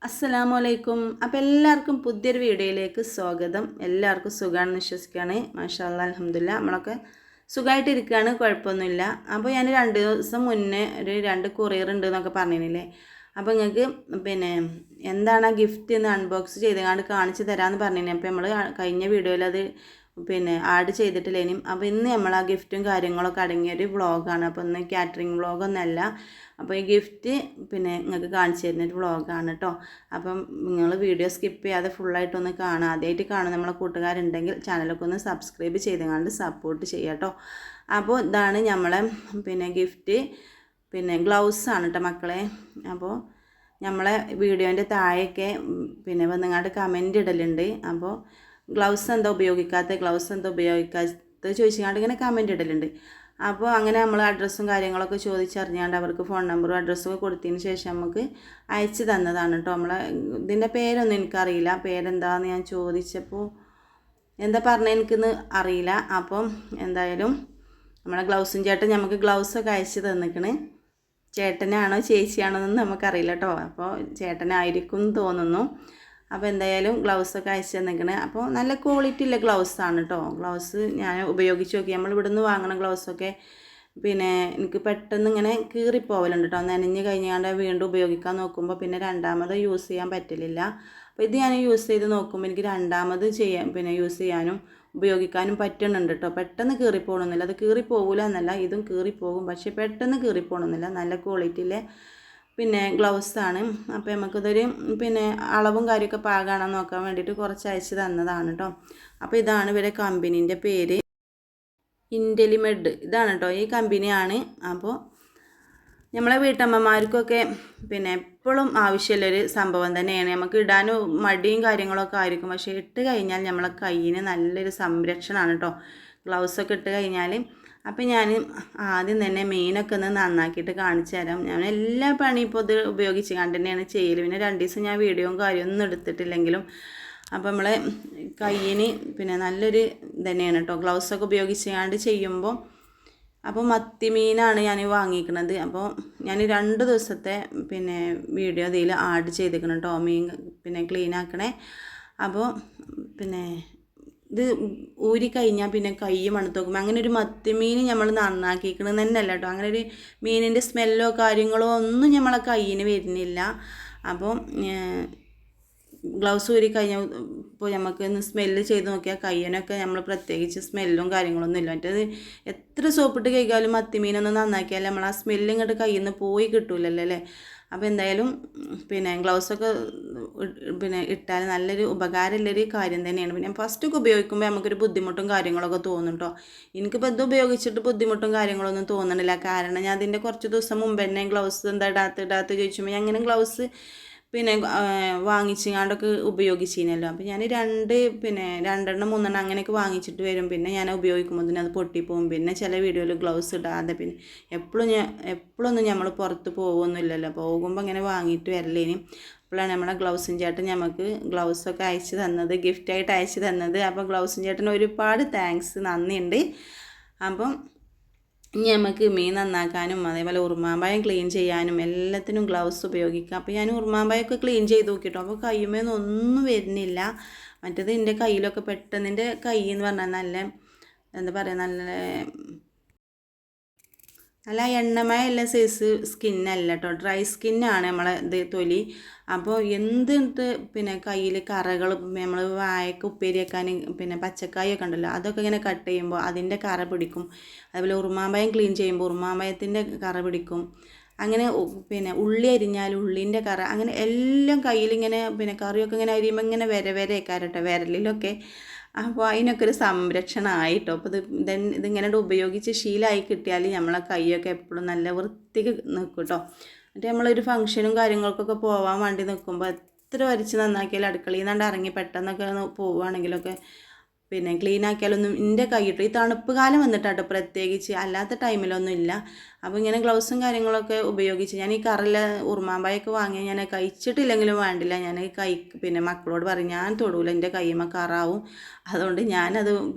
അസ്സലാമു അലൈക്കും. അപ്പോൾ എല്ലാവർക്കും പുതിയൊരു വീഡിയോയിലേക്ക് സ്വാഗതം. എല്ലാവർക്കും സുഖമാണെന്ന് വിശ്വസിക്കുകയാണ്. മാഷാ അല്ലാ അൽഹംദുലില്ലാ നമ്മളൊക്കെ സുഖമായിട്ടിരിക്കുകയാണ്, കുഴപ്പമൊന്നുമില്ല. അപ്പോൾ ഞാൻ 2 ദിവസം മുന്നേ ഒരു 2 കൊറിയർ ഉണ്ട് എന്നൊക്കെ പറഞ്ഞിരുന്നില്ലേ. അപ്പോൾ നിങ്ങൾക്ക് പിന്നെ എന്താണ് ആ ഗിഫ്റ്റ് എന്ന് അൺബോക്സ് ചെയ്തങ്ങാണ്ട് കാണിച്ച് തരാമെന്ന് പറഞ്ഞിരുന്നു. അപ്പോൾ നമ്മൾ കഴിഞ്ഞ വീഡിയോയിൽ അത് ആഡ് ചെയ്തിട്ടില്ലേനും. അപ്പോൾ ഇന്ന് നമ്മൾ ആ ഗിഫ്റ്റും കാര്യങ്ങളൊക്കെ അടങ്ങിയൊരു വ്ളോഗാണ്. അപ്പോൾ ഇന്ന് കാറ്ററിംഗ് വ്ളോഗൊന്നല്ല. അപ്പോൾ ഈ ഗിഫ്റ്റ് നിങ്ങൾക്ക് കാണിച്ചു തരുന്നൊരു വ്ളോഗാണ് കേട്ടോ. അപ്പം നിങ്ങൾ വീഡിയോ സ്കിപ്പ് ചെയ്യാതെ ഫുള്ളായിട്ടൊന്ന് കാണുക. ആദ്യമായിട്ട് കാണുന്ന നമ്മളെ കൂട്ടുകാരുണ്ടെങ്കിൽ ചാനലൊക്കെ ഒന്ന് സബ്സ്ക്രൈബ് ചെയ്തുകൊണ്ട് സപ്പോർട്ട് ചെയ്യുക കേട്ടോ. അപ്പോൾ ഇതാണ് നമ്മളെ ഗിഫ്റ്റ് ഗ്ലൗസാണ് കേട്ടോ മക്കളെ. അപ്പോൾ നമ്മളെ വീഡിയോൻ്റെ താഴെയൊക്കെ വന്നുകൊണ്ട് കമൻ്റ് ഇടലുണ്ട്. അപ്പോൾ ഗ്ലൗസ് എന്താ ഉപയോഗിക്കാത്തത് ചോദിച്ചുകൊണ്ട് ഇങ്ങനെ കമൻ്റ് ഇടലുണ്ട്. അപ്പോൾ അങ്ങനെ നമ്മൾ അഡ്രസ്സും കാര്യങ്ങളൊക്കെ ചോദിച്ചറിഞ്ഞാണ്ട് അവർക്ക് ഫോൺ നമ്പറും അഡ്രസ്സൊക്കെ കൊടുത്തതിന് ശേഷം നമുക്ക് അയച്ചു തന്നതാണ് കേട്ടോ. ഇതിൻ്റെ പേരൊന്നും എനിക്കറിയില്ല, പേരെന്താണെന്ന് ഞാൻ ചോദിച്ചപ്പോൾ എന്താ പറഞ്ഞത് എനിക്കൊന്ന് അറിയില്ല. അപ്പം എന്തായാലും നമ്മളെ ഗ്ലൗസും ചേട്ടൻ നമുക്ക് ഗ്ലൗസൊക്കെ അയച്ചു തന്നിക്കണ്. ചേട്ടനാണോ ചേച്ചിയാണോ എന്ന് നമുക്കറിയില്ല കേട്ടോ. അപ്പോൾ ചേട്ടനായിരിക്കും എന്ന് തോന്നുന്നു. അപ്പോൾ എന്തായാലും ഗ്ലൗസൊക്കെ അയച്ചു തന്നിക്കണേ. അപ്പോൾ നല്ല ക്വാളിറ്റി ഉള്ള ഗ്ലൗസാണ് കേട്ടോ. ഗ്ലൗസ് ഞാൻ ഉപയോഗിച്ച് നോക്കി. നമ്മൾ ഇവിടുന്ന് വാങ്ങണ ഗ്ലൗസൊക്കെ എനിക്ക് പെട്ടെന്ന് ഇങ്ങനെ കീറിപ്പോവലുണ്ട് കേട്ടോ. നനഞ്ഞ് കഴിഞ്ഞാണ്ട് വീണ്ടും ഉപയോഗിക്കാൻ നോക്കുമ്പോൾ രണ്ടാമത് യൂസ് ചെയ്യാൻ പറ്റലില്ല. അപ്പോൾ ഇത് ഞാൻ യൂസ് ചെയ്ത് നോക്കുമ്പോൾ എനിക്ക് രണ്ടാമത് യൂസ് ചെയ്യാനും ഉപയോഗിക്കാനും പറ്റുന്നുണ്ട് കേട്ടോ. പെട്ടെന്ന് കീറിപ്പോകണമെന്നില്ല. അത് കീറിപ്പോകില്ല എന്നല്ല, ഇതും കീറിപ്പോകും, പക്ഷേ പെട്ടെന്ന് കീറിപ്പോകണമെന്നില്ല. നല്ല ക്വാളിറ്റിയിലെ ഗ്ലൗസാണ്. അപ്പോൾ നമുക്കിതൊരു അളവും കാര്യമൊക്കെ പാകാണെന്ന് നോക്കാൻ വേണ്ടിയിട്ട് കുറച്ച് അയച്ച് തന്നതാണ് കേട്ടോ. അപ്പോൾ ഇതാണ് ഇവരെ കമ്പനീൻ്റെ പേര്, ഇൻ്റലിമെഡ് ഇതാണ് കേട്ടോ ഈ കമ്പനിയാണ്. അപ്പോൾ നമ്മളെ വീട്ടമ്മമാർക്കൊക്കെ എപ്പോഴും ആവശ്യമുള്ളൊരു സംഭവം തന്നെയാണ്. നമുക്ക് ഇടാനും മടിയും കാര്യങ്ങളൊക്കെ ആയിരിക്കും, പക്ഷേ ഇട്ട് കഴിഞ്ഞാൽ നമ്മളെ കയ്യിന് നല്ലൊരു സംരക്ഷണമാണ് കേട്ടോ ഗ്ലൗസൊക്കെ ഇട്ട് കഴിഞ്ഞാൽ. അപ്പോൾ ഞാൻ ആദ്യം തന്നെ മീനൊക്കെ ഒന്ന് നന്നാക്കിയിട്ട് കാണിച്ചു തരാം. ഞാൻ എല്ലാ പണിയും ഇപ്പോൾ ഇത് ഉപയോഗിച്ച് കണ്ട് തന്നെയാണ് ചെയ്യൽ. 2 ദിവസം ഞാൻ വീഡിയോയും കാര്യമൊന്നും എടുത്തിട്ടില്ലെങ്കിലും അപ്പോൾ നമ്മളെ കയ്യിന് നല്ലൊരു തന്നെയാണ് കേട്ടോ ഗ്ലൗസൊക്കെ ഉപയോഗിച്ച് ചെയ്യുമ്പോൾ. അപ്പോൾ മത്തി മീനാണ് ഞാൻ വാങ്ങിക്കുന്നത്. അപ്പോൾ ഞാൻ 2 ദിവസത്തെ വീഡിയോ ഇതിൽ ആഡ് ചെയ്തിരിക്കണം കേട്ടോ. മീൻ ക്ലീൻ ആക്കണേ. അപ്പോൾ ഇത് ഊരി കഴിഞ്ഞാൽ കൈ മണത്ത് നോക്കുമ്പോൾ അങ്ങനെ ഒരു മത്തിമീൻ നമ്മൾ നന്നാക്കിക്കണമെന്ന് തന്നെയല്ല കേട്ടോ. അങ്ങനെ ഒരു മീനിൻ്റെ സ്മെല്ലോ കാര്യങ്ങളോ ഒന്നും നമ്മളെ കയ്യിന് വരുന്നില്ല. അപ്പോൾ ഗ്ലൗസ് ഊരി കഴിഞ്ഞാൽ ഇപ്പോൾ നമുക്ക് ഒന്ന് സ്മെല്ല് ചെയ്ത് നോക്കിയാൽ കയ്യനൊക്കെ നമ്മൾ പ്രത്യേകിച്ച് സ്മെല്ലും കാര്യങ്ങളൊന്നും ഇല്ല. മറ്റേത് എത്ര സോപ്പിട്ട് കഴിക്കാലും മത്തിമീനൊന്നും നന്നാക്കിയാൽ നമ്മൾ ആ സ്മെല്ല് ഇങ്ങോട്ട് കയ്യിൽ നിന്ന് പോയി കിട്ടൂലല്ലോ അല്ലേ. അപ്പോൾ എന്തായാലും ഗ്ലൗസൊക്കെ ഇട്ടാൽ നല്ലൊരു ഉപകാരമുള്ളൊരു കാര്യം തന്നെയാണ്. ഫസ്റ്റൊക്കെ ഉപയോഗിക്കുമ്പോൾ നമുക്കൊരു ബുദ്ധിമുട്ടും കാര്യങ്ങളൊക്കെ തോന്നും കേട്ടോ. എനിക്കിപ്പോൾ ഇത് ഉപയോഗിച്ചിട്ട് ബുദ്ധിമുട്ടും കാര്യങ്ങളൊന്നും തോന്നണില്ല. കാരണം ഞാൻ അതിൻ്റെ കുറച്ച് ദിവസം മുമ്പ് തന്നെ ഗ്ലൗസ് എന്താ ഇടാത്ത ചോദിച്ചുമ്പോൾ ഞാൻ അങ്ങനെ ഗ്ലൗസ് വാങ്ങിച്ചങ്ങാണ്ടൊക്കെ ഉപയോഗിച്ചിരുന്നല്ലോ. അപ്പോൾ ഞാൻ 2 2 3 അങ്ങനെയൊക്കെ വാങ്ങിച്ചിട്ട് വരും. ഞാൻ ഉപയോഗിക്കുമ്പോൾ അത് പൊട്ടിപ്പോവും. ചില വീഡിയോയിൽ ഗ്ലൗസ് ഇടാതെ എപ്പോഴൊന്നും നമ്മൾ പുറത്ത് പോകുമൊന്നുമില്ലല്ലോ. പോകുമ്പോൾ ഇങ്ങനെ വാങ്ങിയിട്ട് വരലേനും. അപ്പോഴാണ് നമ്മളെ ഗ്ലൗസും ചേട്ടൻ നമുക്ക് ഗ്ലൗസൊക്കെ അയച്ചു തന്നത്, ഗിഫ്റ്റായിട്ട് അയച്ചു തന്നത്. അപ്പോൾ ഗ്ലൗസും ചേട്ടൻ ഒരുപാട് താങ്ക്സ്, നന്ദിയുണ്ട്. അപ്പം ഇനി നമുക്ക് മീൻ നന്നാക്കാനും അതേപോലെ ഉറുമാമ്പായം ക്ലീൻ ചെയ്യാനും എല്ലാത്തിനും ഗ്ലൗസ് ഉപയോഗിക്കാം. അപ്പോൾ ഞാൻ ഉറുമാമ്പായൊക്കെ ക്ലീൻ ചെയ്ത് നോക്കിട്ടോ. അപ്പോൾ കയ്യുമേന്ന് ഒന്നും വരുന്നില്ല. മറ്റേത് എൻ്റെ കയ്യിലൊക്കെ പെട്ടെന്ന്, എൻ്റെ കൈ എന്ന് പറഞ്ഞാൽ നല്ല എന്താ പറയുക, നല്ല എണ്ണമയുള്ള സൈസ് സ്കിന്നല്ല കേട്ടോ, ഡ്രൈ സ്കിന്നാണ് നമ്മളെ തൊലി. അപ്പോൾ എന്തിട്ട് കയ്യിൽ കറകൾ നമ്മൾ വായക്ക് ഉപ്പേരി വെക്കാൻ പച്ചക്കായൊക്കെ ഉണ്ടല്ലോ, അതൊക്കെ ഇങ്ങനെ കട്ട് ചെയ്യുമ്പോൾ അതിൻ്റെ കറ പിടിക്കും. അതുപോലെ ഉറുമാമ്പയം ക്ലീൻ ചെയ്യുമ്പോൾ ഉറുമാമ്പയത്തിൻ്റെ കറ പിടിക്കും. അങ്ങനെ ഉള്ളി അരിഞ്ഞാൽ ഉള്ളിൻ്റെ കറ, അങ്ങനെ എല്ലാം കയ്യിലിങ്ങനെ കറിയൊക്കെ ഇങ്ങനെ അരിയുമ്പോൾ ഇങ്ങനെ വരവരേക്കാരട്ടോ വിരലിലൊക്കെ. അപ്പോൾ അതിനൊക്കെ ഒരു സംരക്ഷണമായിട്ടോ. അപ്പോൾ ഇതിങ്ങനെ ഉപയോഗിച്ച് ശീലമായി കിട്ടിയാൽ നമ്മളെ കൈയൊക്കെ എപ്പോഴും നല്ല വൃത്തിക്ക് നിൽക്കും കേട്ടോ. എന്നിട്ട് നമ്മളൊരു ഫംഗ്ഷനും കാര്യങ്ങൾക്കൊക്കെ പോകാൻ വേണ്ടി നിൽക്കുമ്പോൾ എത്ര വരച്ച് നന്നാക്കിയാലും അടുക്കളയിൽ നിന്നാണ്ട് ഇറങ്ങി പെട്ടെന്നൊക്കെ പോവുകയാണെങ്കിലൊക്കെ ക്ലീൻ ആക്കിയാലൊന്നും എൻ്റെ കൈയിട്ട് ഈ തണുപ്പ് കാലം വന്നിട്ടാട്ടോ പ്രത്യേകിച്ച്, അല്ലാത്ത ടൈമിലൊന്നും ഇല്ല. അപ്പോൾ ഇങ്ങനെ ഗ്ലൗസും കാര്യങ്ങളൊക്കെ ഉപയോഗിച്ച് ഞാൻ ഈ കറില ഉറുമാമ്പായൊക്കെ വാങ്ങിയാൽ ഞാൻ കഴിച്ചിട്ടില്ലെങ്കിലും വേണ്ടില്ല, ഞാൻ മക്കളോട് പറയും ഞാൻ തൊടൂല, എൻ്റെ കൈമ്മ കറാവും, അതുകൊണ്ട് ഞാനത്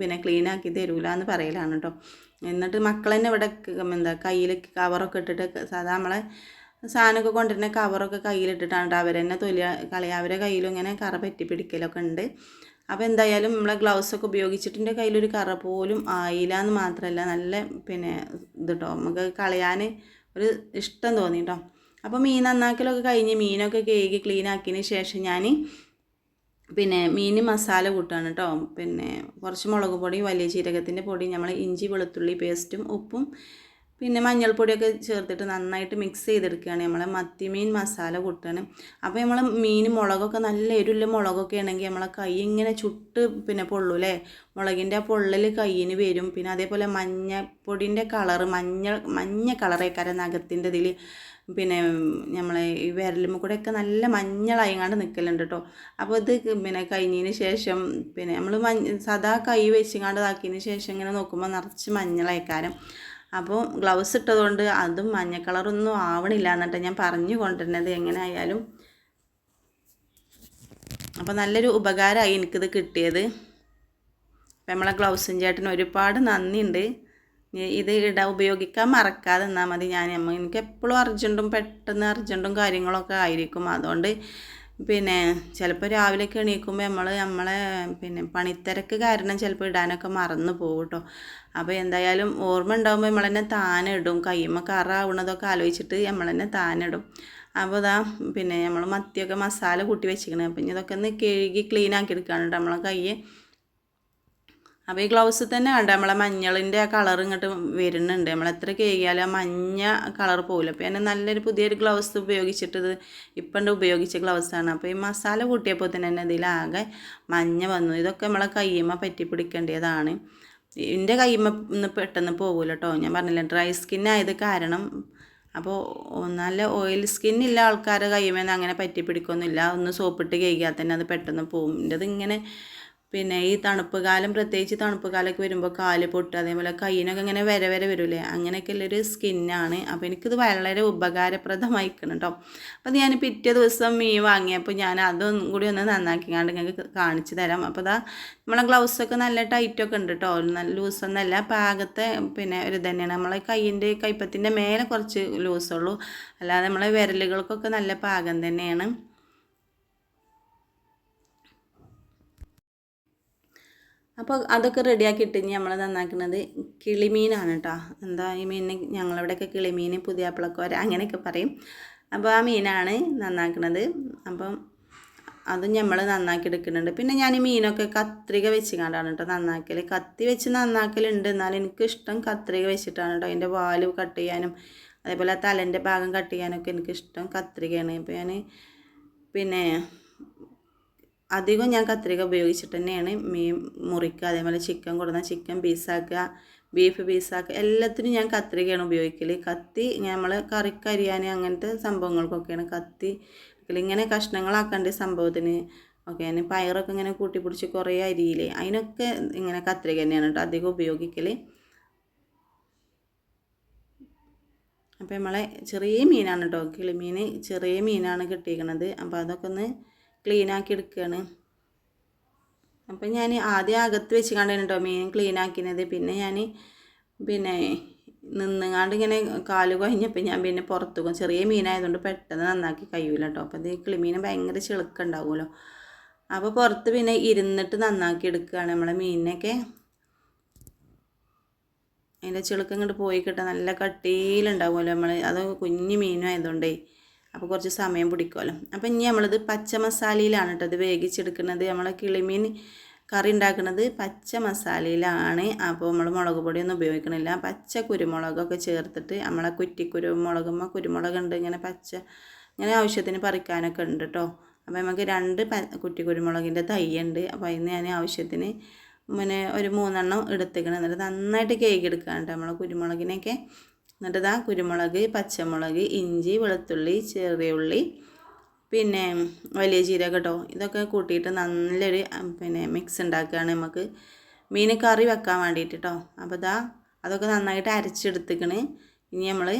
ക്ലീൻ ആക്കി തരൂല എന്ന് പറയലാണ് കേട്ടോ. എന്നിട്ട് മക്കൾ തന്നെ ഇവിടെ കയ്യിൽ കവറൊക്കെ ഇട്ടിട്ട് സാധാ നമ്മളെ സാധനമൊക്കെ കൊണ്ടുവരുന്ന കവറൊക്കെ കയ്യിലിട്ടിട്ടാണ് അവർ തന്നെ കളയുക. അവരുടെ കയ്യിലും ഇങ്ങനെ കറ പറ്റി പിടിക്കലൊക്കെ ഉണ്ട്. അപ്പോൾ എന്തായാലും നമ്മളെ ഗ്ലൗസൊക്കെ ഉപയോഗിച്ചിട്ട് എൻ്റെ കയ്യിലൊരു കറ പോലും ആയില്ല എന്ന് മാത്രമല്ല നല്ല പിന്നെ ഇത് കേട്ടോ, നമുക്ക് കളയാൻ ഒരു ഇഷ്ടം തോന്നി കേട്ടോ. അപ്പോൾ മീൻ നന്നാക്കലൊക്കെ കഴിഞ്ഞ് മീനൊക്കെ കഴുകി ക്ലീൻ ആക്കിയതിന് ശേഷം ഞാൻ പിന്നെ മീൻ മസാല കൂട്ടാണ് കേട്ടോ. പിന്നെ കുറച്ച് മുളക് പൊടി, വലിയ ജീരകത്തിൻ്റെ പൊടി, നമ്മൾ ഇഞ്ചി വെളുത്തുള്ളി പേസ്റ്റും ഉപ്പും പിന്നെ മഞ്ഞൾപ്പൊടിയൊക്കെ ചേർത്തിട്ട് നന്നായിട്ട് മിക്സ് ചെയ്തെടുക്കുകയാണ്. നമ്മൾ മത്തിമീൻ മസാല കൂട്ടുകയാണ്. അപ്പോൾ നമ്മൾ മീൻ മുളകൊക്കെ നല്ല എരിവുള്ള മുളകൊക്കെ ആണെങ്കിൽ നമ്മളെ കൈ ഇങ്ങനെ ചുട്ട് പിന്നെ പൊള്ളൂല്ലേ, മുളകിൻ്റെ ആ പൊള്ളൽ കയ്യിന് വരും. പിന്നെ അതേപോലെ മഞ്ഞപ്പൊടിൻ്റെ കളറ് മഞ്ഞ കളറേക്കാരം നഖത്തിൻ്റെ ഇതിൽ പിന്നെ നമ്മളെ ഈ വിരലുമ്മ കൂടെയൊക്കെ നല്ല മഞ്ഞളായിങ്ങാണ്ട് നിൽക്കലുണ്ട് കേട്ടോ. അപ്പോൾ ഇത് പിന്നെ കഴിഞ്ഞതിന് ശേഷം പിന്നെ നമ്മൾ സാധാ കൈ വെച്ചിങ്ങാണ്ട് ഇതാക്കിയതിന് ശേഷം ഇങ്ങനെ നോക്കുമ്പോൾ നിറച്ച് മഞ്ഞളായിക്കാരം. അപ്പോൾ ഗ്ലൗസ് ഇട്ടതുകൊണ്ട് അതും മഞ്ഞ കളറൊന്നും ആവണില്ല എന്നിട്ട് ഞാൻ പറഞ്ഞു കൊണ്ടിരുന്നത്. എങ്ങനെ ആയാലും അപ്പോൾ നല്ലൊരു ഉപകാരമായി എനിക്കിത് കിട്ടിയത്. അപ്പം നമ്മളെ ഗ്ലൗസും ചേട്ടന് ഒരുപാട് നന്ദിയുണ്ട്. ഇത് ഉപയോഗിക്കാൻ മറക്കാതെ നിന്നാൽ മതി. എനിക്ക് എപ്പോഴും പെട്ടെന്ന് അർജൻറ്റും കാര്യങ്ങളൊക്കെ ആയിരിക്കും. അതുകൊണ്ട് പിന്നെ ചിലപ്പോൾ രാവിലെയൊക്കെ എണീക്കുമ്പോൾ നമ്മളെ പിന്നെ പണിത്തിരക്ക് കാരണം ചിലപ്പോൾ ഇടാനൊക്കെ മറന്നു പോകും കേട്ടോ. അപ്പോൾ എന്തായാലും ഓർമ്മ ഉണ്ടാകുമ്പോൾ നമ്മൾ തന്നെ താനെ ഇടും. കയ്യുമ്മ കറാവണതൊക്കെ ആലോചിച്ചിട്ട് നമ്മൾ തന്നെ താനെ ഇടും. അപ്പോൾ ഇതാ പിന്നെ നമ്മൾ മത്തിയൊക്കെ മസാല കൂട്ടി വെച്ചിരിക്കണേ. അപ്പം ഇതൊക്കെ ഒന്ന് കഴുകി ക്ലീൻ ആക്കി എടുക്കുകയാണ് കേട്ടോ നമ്മളെ കയ്യെ. അപ്പോൾ ഈ ഗ്ലൗസ് തന്നെ കണ്ട നമ്മളെ മഞ്ഞളിൻ്റെ ആ കളർ ഇങ്ങോട്ട് വരുന്നുണ്ട്. നമ്മളെത്ര കഴുകിയാലും ആ മഞ്ഞ കളർ പോകില്ല. അപ്പോൾ ഞാൻ നല്ലൊരു പുതിയൊരു ഗ്ലൗസ് ഉപയോഗിച്ചിട്ടത് ഇപ്പം ഉപയോഗിച്ച ഗ്ലൗസാണ്. അപ്പോൾ ഈ മസാല കൂട്ടിയപ്പോൾ തന്നെ ഇതിലാകെ മഞ്ഞ വന്നു. ഇതൊക്കെ നമ്മളെ കയ്യുമ്മ പറ്റി പിടിക്കേണ്ടതാണ്. എൻ്റെ കയ്യുമ്മ ഒന്ന് പെട്ടെന്ന് പോകില്ല കേട്ടോ. ഞാൻ പറഞ്ഞില്ല ഡ്രൈ സ്കിന്നായത് കാരണം. അപ്പോൾ നല്ല ഓയിൽ സ്കിന്നില്ല ആൾക്കാരുടെ കയ്യുമ്മേന്ന് അങ്ങനെ പറ്റി പിടിക്കൊന്നുമില്ല. ഒന്ന് സോപ്പിട്ട് കഴുകിയാൽ തന്നെ അത് പെട്ടെന്ന് പോകും. എൻ്റെത് ഇങ്ങനെ പിന്നെ ഈ തണുപ്പ് കാലം, പ്രത്യേകിച്ച് തണുപ്പ് കാലമൊക്കെ വരുമ്പോൾ കാല് പൊട്ട്, അതേപോലെ കയ്യിനൊക്കെ ഇങ്ങനെ വരെ വരില്ലേ, അങ്ങനെയൊക്കെ ഉള്ളൊരു സ്കിന്നാണ്. അപ്പോൾ എനിക്കിത് വളരെ ഉപകാരപ്രദമായിക്കണം കേട്ടോ. അപ്പോൾ ഞാൻ പിറ്റേ ദിവസം മീൻ വാങ്ങിയപ്പോൾ ഞാൻ അതൊന്നും കൂടി ഒന്ന് നന്നാക്കിക്കാണ്ട് നിങ്ങൾക്ക് കാണിച്ചു തരാം. അപ്പോൾ ഇതാ നമ്മളെ ഗ്ലൗസൊക്കെ നല്ല ടൈറ്റൊക്കെ ഉണ്ട് കേട്ടോ, നല്ല ലൂസൊന്നുമല്ല, പാകത്തെ പിന്നെ ഒരു തന്നെയാണ്. നമ്മളെ കൈപ്പത്തിൻ്റെ മേലെ കുറച്ച് ലൂസുള്ളൂ, അല്ലാതെ നമ്മളെ വിരലുകൾക്കൊക്കെ നല്ല പാകം തന്നെയാണ്. അപ്പോൾ അതൊക്കെ റെഡിയാക്കിയിട്ട് ഇനി നമ്മൾ നന്നാക്കുന്നത് കിളിമീനാണ് കേട്ടോ. എന്താ ഈ മീനിന് ഞങ്ങളിവിടെയൊക്കെ കിളിമീൻ, പുതിയാപ്പിളക്കോര അങ്ങനെയൊക്കെ പറയും. അപ്പോൾ ആ മീനാണ് നന്നാക്കുന്നത്. അപ്പം അതും നമ്മൾ നന്നാക്കി എടുക്കുന്നുണ്ട്. പിന്നെ ഞാൻ ഈ മീനൊക്കെ കത്രിക വെച്ച് കണ്ടാണ് കേട്ടോ നന്നാക്കൽ. കത്തി വെച്ച് നന്നാക്കലുണ്ട്, എന്നാലും എനിക്കിഷ്ടം കത്രിക വെച്ചിട്ടാണ് കേട്ടോ. അതിൻ്റെ വാല് കട്ട് ചെയ്യാനും അതേപോലെ തലേൻ്റെ ഭാഗം കട്ട് ചെയ്യാനൊക്കെ എനിക്കിഷ്ടം കത്രികയാണ്. അപ്പോൾ ഞാൻ പിന്നെ അധികം ഞാൻ കത്രിക ഉപയോഗിച്ചിട്ട് തന്നെയാണ് മീൻ മുറിക്കുക. അതേപോലെ ചിക്കൻ കൊടുന്ന ചിക്കൻ പീസാക്കുക, ബീഫ് പീസാക്കുക, എല്ലാത്തിനും ഞാൻ കത്രികയാണ് ഉപയോഗിക്കൽ. കത്തി നമ്മൾ കറിക്കരിയാൻ അങ്ങനത്തെ സംഭവങ്ങൾക്കൊക്കെയാണ് കത്തി. ഇങ്ങനെ കഷ്ണങ്ങളാക്കേണ്ട സംഭവത്തിന് ഓക്കെ. ഞാൻ പയറൊക്കെ ഇങ്ങനെ കൂട്ടിപ്പിടിച്ച് കുറേ അരിയില്ലേ, അതിനൊക്കെ ഇങ്ങനെ കത്രിക തന്നെയാണ് കേട്ടോ അധികം ഉപയോഗിക്കൽ. അപ്പോൾ നമ്മളെ ചെറിയ മീനാണ് കേട്ടോ, കിളിമീൻ ചെറിയ മീനാണ് കിട്ടിയിരിക്കുന്നത്. അപ്പോൾ അതൊക്കെ ഒന്ന് ക്ലീനാക്കി എടുക്കുകയാണ്. അപ്പം ഞാൻ ആദ്യം അകത്ത് വെച്ച് കണ്ടാണ് കേട്ടോ മീൻ ക്ലീനാക്കിയത്. പിന്നെ ഞാൻ നിന്നുകാണ്ട് ഇങ്ങനെ കാല് കഴിഞ്ഞപ്പോൾ ഞാൻ പിന്നെ പുറത്തു പോകും. ചെറിയ മീനായതുകൊണ്ട് പെട്ടെന്ന് നന്നാക്കി കഴിയൂല കേട്ടോ. അപ്പോൾ ഇത് കിളിമീൻ ഭയങ്കര ചെളുക്കുണ്ടാവുമല്ലോ. അപ്പോൾ പുറത്ത് പിന്നെ ഇരുന്നിട്ട് നന്നാക്കി എടുക്കുകയാണ് നമ്മളെ മീനിനൊക്കെ. അതിൻ്റെ ചെളുക്ക് ഇങ്ങോട്ട് പോയി കിട്ടാൻ നല്ല കട്ടിയിലുണ്ടാവുമല്ലോ നമ്മൾ, അത് കുഞ്ഞു മീനും ആയതുകൊണ്ടേ അപ്പോൾ കുറച്ച് സമയം പിടിക്കുമല്ലോ. അപ്പോൾ ഇനി നമ്മളിത് പച്ച മസാലയിലാണ് കേട്ടോ ഇത് വേവിച്ചെടുക്കുന്നത്. നമ്മളെ കിളിമീൻ കറി ഉണ്ടാക്കുന്നത് പച്ച മസാലയിലാണ്. അപ്പോൾ നമ്മൾ മുളക് പൊടിയൊന്നും ഉപയോഗിക്കണില്ല. പച്ച കുരുമുളകൊക്കെ ചേർത്തിട്ട് നമ്മളെ കുരുമുളകുമ്പോൾ കുരുമുളകുണ്ട് ഇങ്ങനെ പച്ച, ഇങ്ങനെ ആവശ്യത്തിന് പറിക്കാനൊക്കെ ഉണ്ട് കേട്ടോ. അപ്പോൾ നമുക്ക് 2 കുരുമുളകിൻ്റെ തൈയുണ്ട്. അപ്പോൾ അതിന് ഞാൻ ആവശ്യത്തിന് ഒരു 3 എണ്ണം എടുത്തേക്കണം. എന്നിട്ട് നന്നായിട്ട് കേക്കെടുക്കാനുണ്ട് നമ്മളെ കുരുമുളകിനൊക്കെ. എന്നിട്ട് ഇതാ കുരുമുളക്, പച്ചമുളക്, ഇഞ്ചി, വെളുത്തുള്ളി, ചെറിയ ഉള്ളി, പിന്നെ വലിയ ജീരകം കേട്ടോ, ഇതൊക്കെ കൂട്ടിയിട്ട് നല്ലൊരു മിക്സ് ഉണ്ടാക്കുകയാണ് നമുക്ക് മീൻ കറി വെക്കാൻ വേണ്ടിയിട്ട് കേട്ടോ. അപ്പോൾ ഇതാ അതൊക്കെ നന്നായിട്ട് അരച്ചെടുത്തിക്കണ്. ഇനി നമ്മൾ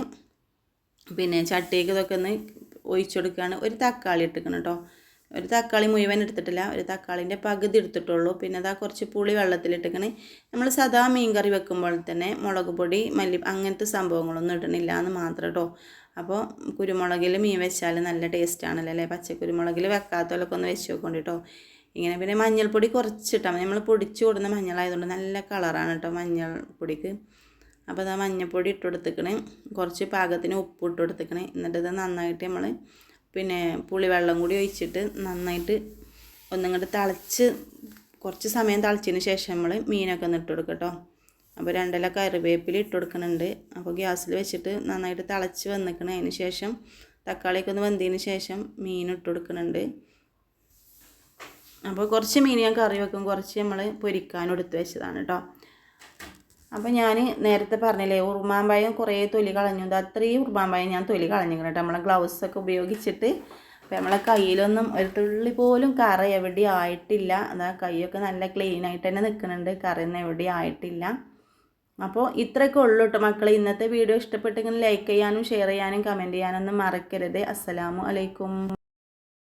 ചട്ടിക്ക് ഇതൊക്കെ ഒന്ന് ഒഴിച്ചു കൊടുക്കുകയാണ്. ഒരു തക്കാളി ഇട്ടിക്കണം കേട്ടോ. ഒരു തക്കാളി മുഴുവൻ എടുത്തിട്ടില്ല, ഒരു തക്കാളിൻ്റെ പകുതി എടുത്തിട്ടുള്ളൂ. പിന്നെ അതാ കുറച്ച് പുളി വെള്ളത്തിലിട്ടിക്കണേ. നമ്മൾ സാധാ മീൻ കറി വെക്കുമ്പോൾ തന്നെ മുളക് പൊടി, മല്ലി അങ്ങനത്തെ സംഭവങ്ങളൊന്നും ഇടണില്ല എന്ന് മാത്രം കേട്ടോ. അപ്പോൾ കുരുമുളകിൽ മീൻ വെച്ചാൽ നല്ല ടേസ്റ്റാണല്ലോ അല്ലേ. പച്ചക്കുരുമുളകിൽ വെക്കാത്തവരൊക്കെ ഒന്ന് വെച്ച് നോക്കണം കേട്ടോ. ഇങ്ങനെ പിന്നെ മഞ്ഞൾപ്പൊടി കുറച്ചിട്ടാൽ മതി. നമ്മൾ പൊടിച്ച് കൊടുക്കുന്ന മഞ്ഞളായതുകൊണ്ട് നല്ല കളറാണ് കേട്ടോ മഞ്ഞൾപ്പൊടിക്ക്. അപ്പോൾ അതാ മഞ്ഞൾപ്പൊടി ഇട്ട് കൊടുത്തിക്കണേ, കുറച്ച് പാകത്തിന് ഉപ്പ് ഇട്ട് കൊടുത്തിക്കണേ. എന്നിട്ട് ഇത് നന്നായിട്ട് നമ്മൾ പിന്നെ പുളിവെള്ളം കൂടി ഒഴിച്ചിട്ട് നന്നായിട്ട് ഒന്നിങ്ങോട്ട് തിളച്ച് കുറച്ച് സമയം തിളച്ചതിന് ശേഷം നമ്മൾ മീനൊക്കെ ഒന്ന് ഇട്ട് കൊടുക്കുക കേട്ടോ. അപ്പോൾ 2 ഇല കറിവേപ്പില ഇട്ട് കൊടുക്കുന്നുണ്ട്. അപ്പോൾ ഗ്യാസിൽ വെച്ചിട്ട് നന്നായിട്ട് തിളച്ച് വന്നിക്കണം. അതിന് ശേഷം തക്കാളിയൊക്കെ ഒന്ന് വെന്തതിന് ശേഷം മീൻ ഇട്ട് കൊടുക്കുന്നുണ്ട്. അപ്പോൾ കുറച്ച് മീൻ ഞാൻ കറി വെക്കും, കുറച്ച് നമ്മൾ പൊരിക്കാനും എടുത്ത് വെച്ചതാണ് കേട്ടോ. അപ്പോൾ ഞാൻ നേരത്തെ പറഞ്ഞില്ലേ ഉറുമാമ്പഴം കുറേ തൊലി കളഞ്ഞു. അത്രയും ഉറുമാമ്പഴം ഞാൻ തൊലി കളഞ്ഞിരിക്കണം കേട്ടോ. നമ്മളെ ഗ്ലൗസൊക്കെ ഉപയോഗിച്ചിട്ട്. അപ്പോൾ നമ്മളെ കയ്യിലൊന്നും ഒരു തുള്ളി പോലും കറ എവിടെയും ആയിട്ടില്ല. അതാ കൈയൊക്കെ നല്ല ക്ലീനായിട്ട് തന്നെ നിൽക്കുന്നുണ്ട്, കറിയൊന്നും എവിടെയും ആയിട്ടില്ല. അപ്പോൾ ഇത്രയൊക്കെ ഉള്ളൂ കേട്ടോ മക്കളെ. ഇന്നത്തെ വീഡിയോ ഇഷ്ടപ്പെട്ടെങ്കിൽ ലൈക്ക് ചെയ്യാനും ഷെയർ ചെയ്യാനും കമൻറ്റ് ചെയ്യാനൊന്നും മറക്കരുത്. അസ്സലാമു അലൈക്കും.